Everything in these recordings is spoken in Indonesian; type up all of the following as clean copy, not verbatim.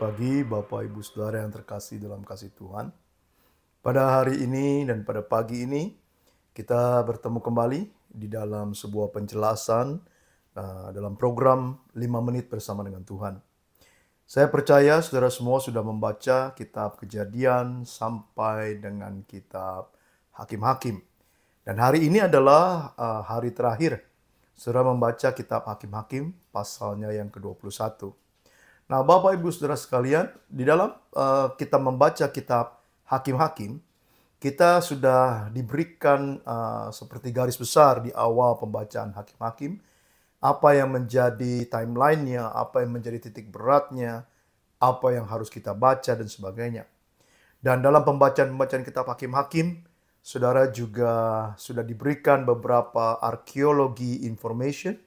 pagi Bapak Ibu Saudara yang terkasih dalam kasih Tuhan. Pada hari ini dan pada pagi ini kita bertemu kembali di dalam sebuah penjelasan dalam program 5 menit bersama dengan Tuhan. Saya percaya saudara semua sudah membaca kitab Kejadian sampai dengan kitab Hakim-Hakim. Dan hari ini adalah hari terakhir saudara membaca kitab Hakim-Hakim pasalnya yang ke-21. Nah, Bapak Ibu Saudara sekalian, di dalam kita membaca kitab Hakim-Hakim, kita sudah diberikan seperti garis besar di awal pembacaan Hakim-Hakim, apa yang menjadi timeline-nya, apa yang menjadi titik beratnya, apa yang harus kita baca dan sebagainya. Dan dalam pembacaan kitab Hakim-Hakim, saudara juga sudah diberikan beberapa arkeologi information,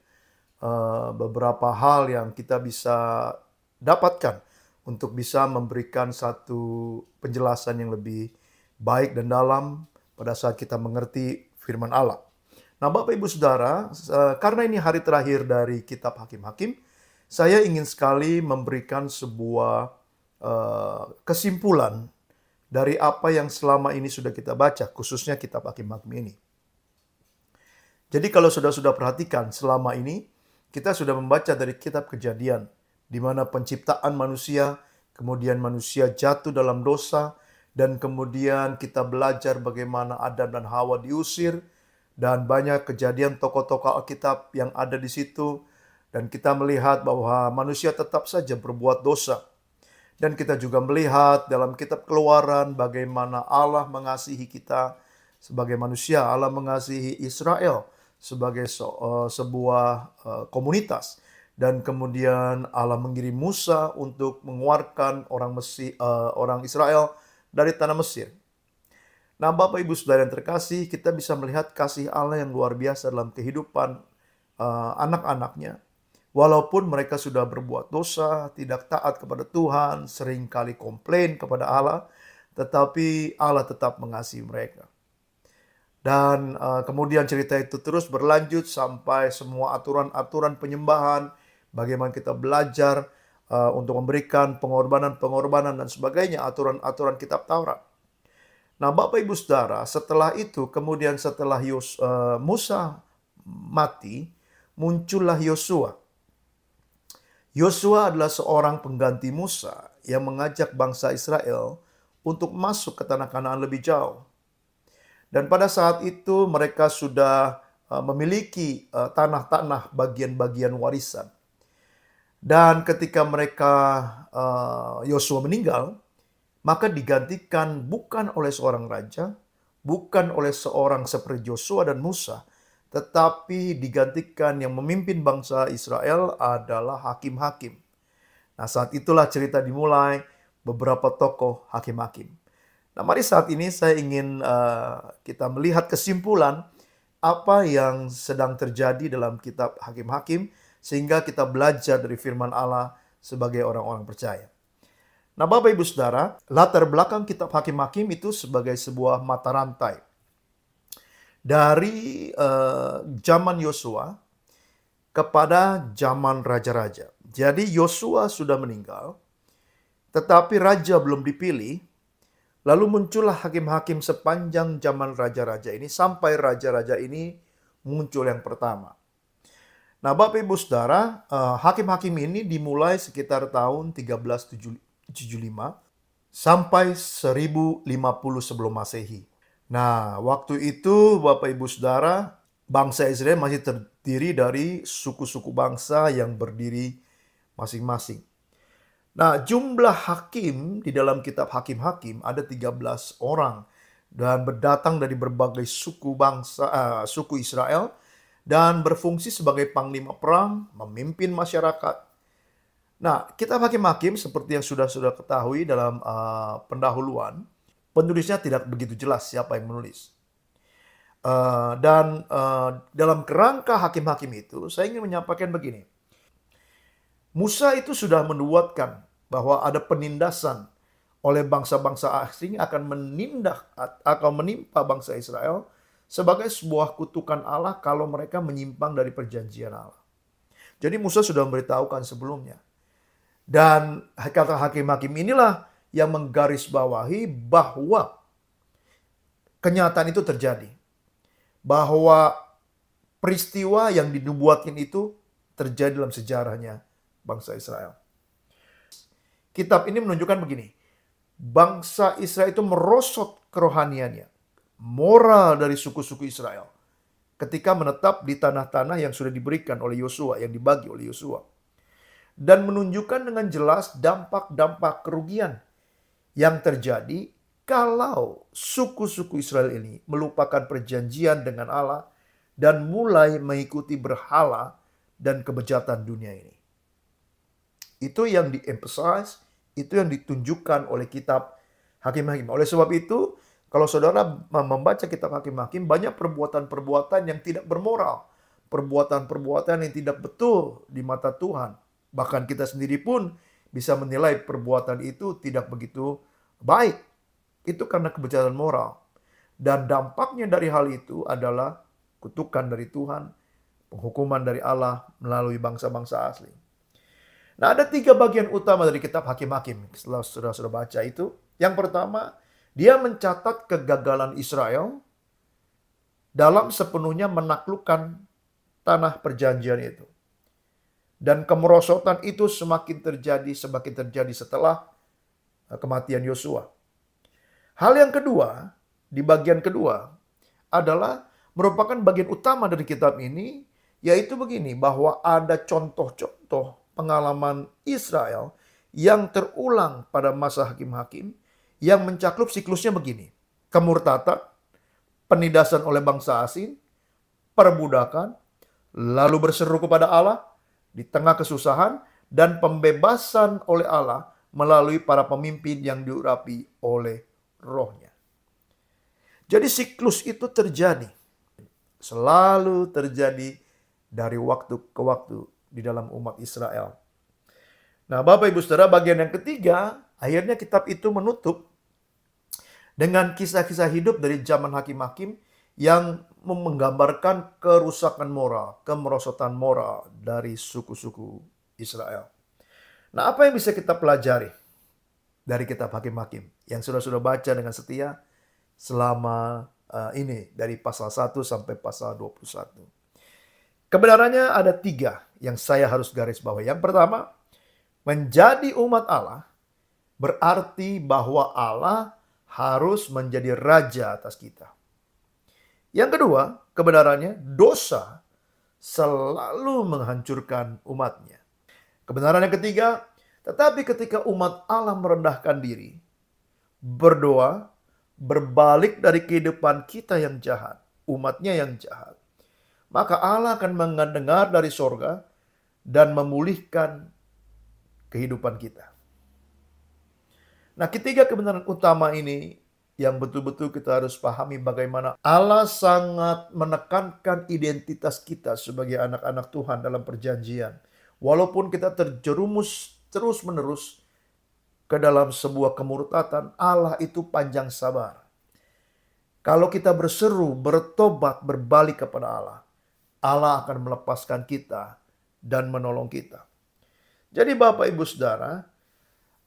beberapa hal yang kita bisa dapatkan untuk bisa memberikan satu penjelasan yang lebih baik dan dalam pada saat kita mengerti firman Allah. Nah, Bapak Ibu Saudara, karena ini hari terakhir dari kitab Hakim-Hakim, saya ingin sekali memberikan sebuah kesimpulan dari apa yang selama ini sudah kita baca, khususnya kitab Hakim-Hakim ini. Jadi kalau sudah perhatikan, selama ini kita sudah membaca dari kitab Kejadian, di mana penciptaan manusia, kemudian manusia jatuh dalam dosa, dan kemudian kita belajar bagaimana Adam dan Hawa diusir, dan banyak kejadian tokoh-tokoh Alkitab yang ada di situ, dan kita melihat bahwa manusia tetap saja berbuat dosa. Dan kita juga melihat dalam kitab Keluaran bagaimana Allah mengasihi kita sebagai manusia, Allah mengasihi Israel sebagai sebuah komunitas. Dan kemudian Allah mengirim Musa untuk mengeluarkan orang Israel dari tanah Mesir. Nah, Bapak Ibu Saudara yang terkasih, kita bisa melihat kasih Allah yang luar biasa dalam kehidupan anak-anaknya. Walaupun mereka sudah berbuat dosa, tidak taat kepada Tuhan, seringkali komplain kepada Allah, tetapi Allah tetap mengasihi mereka. Dan kemudian cerita itu terus berlanjut sampai semua aturan-aturan penyembahan, bagaimana kita belajar untuk memberikan pengorbanan dan sebagainya, aturan-aturan kitab Taurat. Nah, Bapak Ibu Saudara, setelah itu, kemudian setelah Musa mati, muncullah Yosua. Yosua adalah seorang pengganti Musa yang mengajak bangsa Israel untuk masuk ke tanah Kanaan lebih jauh. Dan pada saat itu mereka sudah memiliki tanah-tanah bagian-bagian warisan. Dan ketika Yosua meninggal, maka digantikan bukan oleh seorang raja, bukan oleh seorang seperti Yosua dan Musa, tetapi digantikan yang memimpin bangsa Israel adalah hakim-hakim. Nah, saat itulah cerita dimulai, beberapa tokoh hakim-hakim. Nah, mari saat ini saya ingin kita melihat kesimpulan apa yang sedang terjadi dalam kitab Hakim-Hakim, sehingga kita belajar dari firman Allah sebagai orang-orang percaya. Nah, Bapak Ibu Saudara, latar belakang kitab Hakim-Hakim itu sebagai sebuah mata rantai. Dari zaman Yosua kepada zaman raja-raja. Jadi Yosua sudah meninggal, tetapi raja belum dipilih. Lalu muncullah hakim-hakim sepanjang zaman raja-raja ini, sampai raja-raja ini muncul yang pertama. Nah, Bapak Ibu Saudara, hakim-hakim ini dimulai sekitar tahun 1375 sampai 1050 sebelum Masehi. Nah, waktu itu Bapak Ibu Saudara, bangsa Israel masih terdiri dari suku-suku bangsa yang berdiri masing-masing. Nah, jumlah hakim di dalam kitab Hakim-Hakim ada 13 orang dan berdatang dari berbagai suku Israel dan berfungsi sebagai panglima perang, memimpin masyarakat. Nah, kitab Hakim-Hakim seperti yang sudah ketahui dalam pendahuluan, penulisnya tidak begitu jelas siapa yang menulis. Dalam kerangka hakim-hakim itu, saya ingin menyampaikan begini. Musa itu sudah menubuatkan bahwa ada penindasan oleh bangsa-bangsa asing akan menimpa bangsa Israel sebagai sebuah kutukan Allah kalau mereka menyimpang dari perjanjian Allah. Jadi Musa sudah memberitahukan sebelumnya. Dan kata hakim-hakim inilah yang menggarisbawahi bahwa kenyataan itu terjadi. Bahwa peristiwa yang dinubuatkan itu terjadi dalam sejarahnya bangsa Israel. Kitab ini menunjukkan begini. Bangsa Israel itu merosot kerohaniannya. Moral dari suku-suku Israel. Ketika menetap di tanah-tanah yang sudah diberikan oleh Yosua, yang dibagi oleh Yosua. Dan menunjukkan dengan jelas dampak-dampak kerugian yang terjadi kalau suku-suku Israel ini melupakan perjanjian dengan Allah dan mulai mengikuti berhala dan kebejatan dunia ini. Itu yang di-emphasize, itu yang ditunjukkan oleh kitab Hakim-Hakim. Oleh sebab itu, kalau saudara membaca kitab Hakim-Hakim, banyak perbuatan-perbuatan yang tidak bermoral. Perbuatan-perbuatan yang tidak betul di mata Tuhan. Bahkan kita sendiri pun bisa menilai perbuatan itu tidak begitu baik. Itu karena kebejatan moral. Dan dampaknya dari hal itu adalah kutukan dari Tuhan, penghukuman dari Allah melalui bangsa-bangsa asli. Nah, ada 3 bagian utama dari kitab Hakim-Hakim. Setelah sudah baca itu. Yang pertama, dia mencatat kegagalan Israel dalam sepenuhnya menaklukkan tanah perjanjian itu. Dan kemerosotan itu semakin terjadi setelah kematian Yosua. Hal yang kedua, di bagian kedua, adalah merupakan bagian utama dari kitab ini, yaitu begini, bahwa ada contoh-contoh pengalaman Israel yang terulang pada masa hakim-hakim, yang mencakup siklusnya begini. Kemurtatan, penindasan oleh bangsa asing, perbudakan, lalu berseru kepada Allah, di tengah kesusahan, dan pembebasan oleh Allah melalui para pemimpin yang diurapi oleh Roh-Nya. Jadi siklus itu terjadi. Selalu terjadi dari waktu ke waktu di dalam umat Israel. Nah, Bapak Ibu Saudara, bagian yang ketiga, akhirnya kitab itu menutup dengan kisah-kisah hidup dari zaman hakim-hakim yang menggambarkan kerusakan moral, kemerosotan moral dari suku-suku Israel. Nah, apa yang bisa kita pelajari dari kitab Hakim-Hakim yang sudah baca dengan setia selama ini dari pasal 1 sampai pasal 21? Kebenarannya ada 3 yang saya harus garis bawahi. Yang pertama, menjadi umat Allah berarti bahwa Allah harus menjadi raja atas kita. Yang kedua, kebenarannya dosa selalu menghancurkan umatnya. Kebenaran yang ketiga, tetapi ketika umat Allah merendahkan diri, berdoa, berbalik dari kehidupan kita yang jahat, umatnya yang jahat, maka Allah akan mendengar dari sorga dan memulihkan kehidupan kita. Nah, ketiga kebenaran utama ini yang betul-betul kita harus pahami bagaimana Allah sangat menekankan identitas kita sebagai anak-anak Tuhan dalam perjanjian. Walaupun kita terjerumus terus-menerus ke dalam sebuah kemurtatan, Allah itu panjang sabar. Kalau kita berseru, bertobat, berbalik kepada Allah, Allah akan melepaskan kita dan menolong kita. Jadi Bapak Ibu Saudara,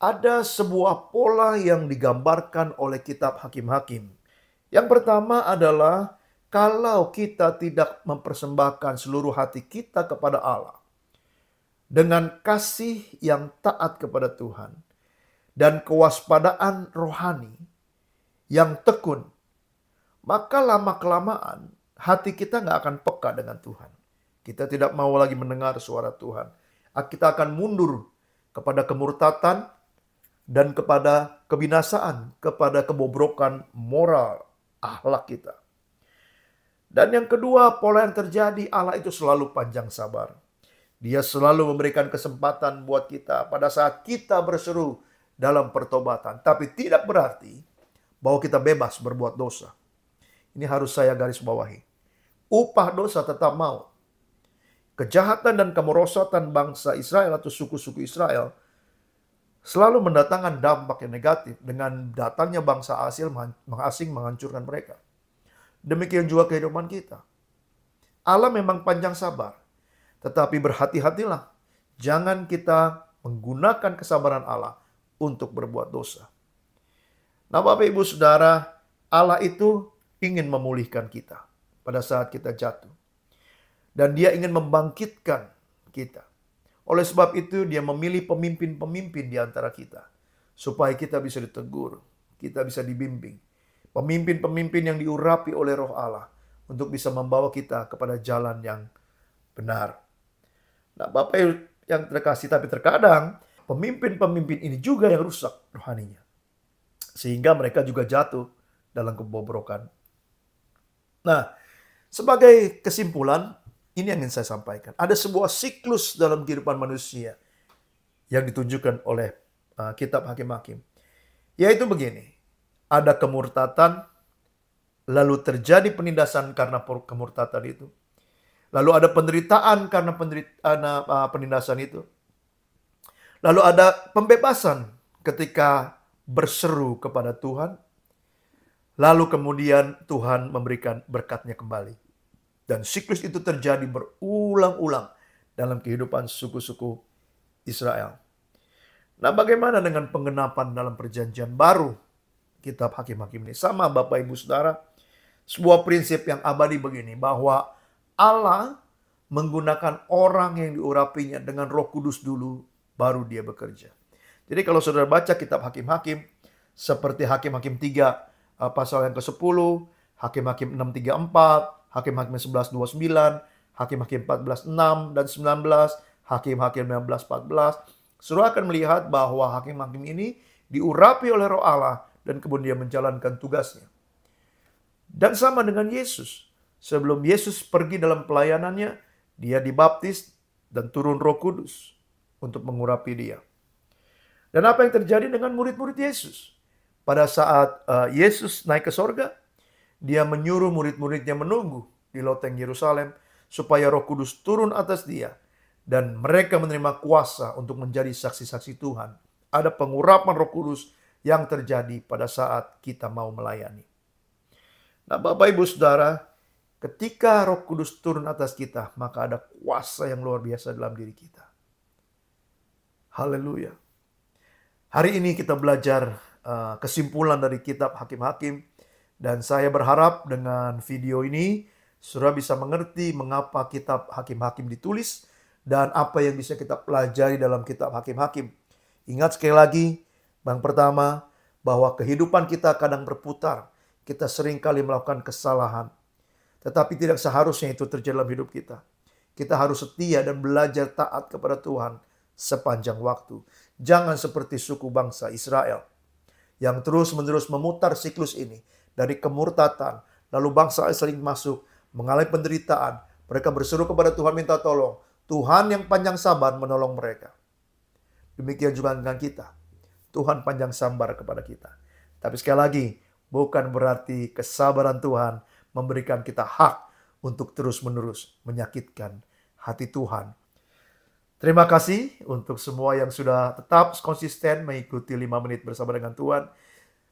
ada sebuah pola yang digambarkan oleh kitab Hakim-Hakim. Yang pertama adalah kalau kita tidak mempersembahkan seluruh hati kita kepada Allah dengan kasih yang taat kepada Tuhan dan kewaspadaan rohani yang tekun, maka lama-kelamaan hati kita nggak akan peka dengan Tuhan. Kita tidak mau lagi mendengar suara Tuhan. Kita akan mundur kepada kemurtatan dan kepada kebinasaan, kepada kebobrokan moral akhlak kita. Dan yang kedua, pola yang terjadi, Allah itu selalu panjang sabar. Dia selalu memberikan kesempatan buat kita pada saat kita berseru dalam pertobatan. Tapi tidak berarti bahwa kita bebas berbuat dosa. Ini harus saya garis bawahi. Upah dosa tetap maut. Kejahatan dan kemerosotan bangsa Israel atau suku-suku Israel selalu mendatangkan dampak yang negatif dengan datangnya bangsa asing menghancurkan mereka. Demikian juga kehidupan kita. Allah memang panjang sabar, tetapi berhati-hatilah. Jangan kita menggunakan kesabaran Allah untuk berbuat dosa. Nah, Bapak Ibu Saudara, Allah itu ingin memulihkan kita pada saat kita jatuh. Dan Dia ingin membangkitkan kita. Oleh sebab itu Dia memilih pemimpin-pemimpin di antara kita. Supaya kita bisa ditegur, kita bisa dibimbing. Pemimpin-pemimpin yang diurapi oleh Roh Allah untuk bisa membawa kita kepada jalan yang benar. Nah, Bapak yang terkasih, tapi terkadang pemimpin-pemimpin ini juga yang rusak rohaninya. Sehingga mereka juga jatuh dalam kebobrokan. Nah, sebagai kesimpulan, ini yang ingin saya sampaikan. Ada sebuah siklus dalam kehidupan manusia yang ditunjukkan oleh kitab Hakim-Hakim. Yaitu begini, ada kemurtatan, lalu terjadi penindasan karena kemurtatan itu. Lalu ada penderitaan karena penindasan itu. Lalu ada pembebasan ketika berseru kepada Tuhan. Lalu kemudian Tuhan memberikan berkat-Nya kembali. Dan siklus itu terjadi berulang-ulang dalam kehidupan suku-suku Israel. Nah, bagaimana dengan penggenapan dalam perjanjian baru kitab Hakim-Hakim ini? Sama Bapak Ibu Saudara, sebuah prinsip yang abadi begini, bahwa Allah menggunakan orang yang diurapinya dengan Roh Kudus dulu, baru Dia bekerja. Jadi kalau saudara baca kitab Hakim-Hakim, seperti Hakim-Hakim 3 pasal yang ke-10, Hakim-Hakim 6:34, Hakim-Hakim 11:29, Hakim-Hakim 14:6 dan 19, Hakim-Hakim 15:14, saudara akan melihat bahwa hakim-hakim ini diurapi oleh Roh Allah dan kemudian menjalankan tugasnya. Dan sama dengan Yesus. Sebelum Yesus pergi dalam pelayanannya, Dia dibaptis dan turun Roh Kudus untuk mengurapi Dia. Dan apa yang terjadi dengan murid-murid Yesus? Pada saat Yesus naik ke sorga, Dia menyuruh murid-muridnya menunggu di loteng Yerusalem supaya Roh Kudus turun atas Dia. Dan mereka menerima kuasa untuk menjadi saksi-saksi Tuhan. Ada pengurapan Roh Kudus yang terjadi pada saat kita mau melayani. Nah, Bapak Ibu Saudara, ketika Roh Kudus turun atas kita, maka ada kuasa yang luar biasa dalam diri kita. Haleluya. Hari ini kita belajar kesimpulan dari kitab Hakim-Hakim. Dan saya berharap dengan video ini, saudara bisa mengerti mengapa kitab Hakim-Hakim ditulis dan apa yang bisa kita pelajari dalam kitab Hakim-Hakim. Ingat sekali lagi, yang pertama, bahwa kehidupan kita kadang berputar. Kita seringkali melakukan kesalahan. Tetapi tidak seharusnya itu terjadi dalam hidup kita. Kita harus setia dan belajar taat kepada Tuhan sepanjang waktu. Jangan seperti suku bangsa Israel yang terus-menerus memutar siklus ini. Dari kemurtatan, lalu bangsa Israel masuk, mengalami penderitaan. Mereka berseru kepada Tuhan minta tolong. Tuhan yang panjang sabar menolong mereka. Demikian juga dengan kita. Tuhan panjang sabar kepada kita. Tapi sekali lagi, bukan berarti kesabaran Tuhan memberikan kita hak untuk terus-menerus menyakitkan hati Tuhan. Terima kasih untuk semua yang sudah tetap konsisten mengikuti 5 menit bersama dengan Tuhan.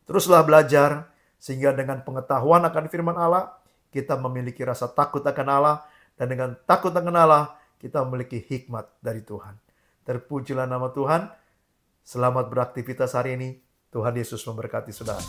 Teruslah belajar sehingga dengan pengetahuan akan firman Allah, kita memiliki rasa takut akan Allah. Dan dengan takut akan Allah, kita memiliki hikmat dari Tuhan. Terpujilah nama Tuhan. Selamat beraktivitas hari ini. Tuhan Yesus memberkati saudara.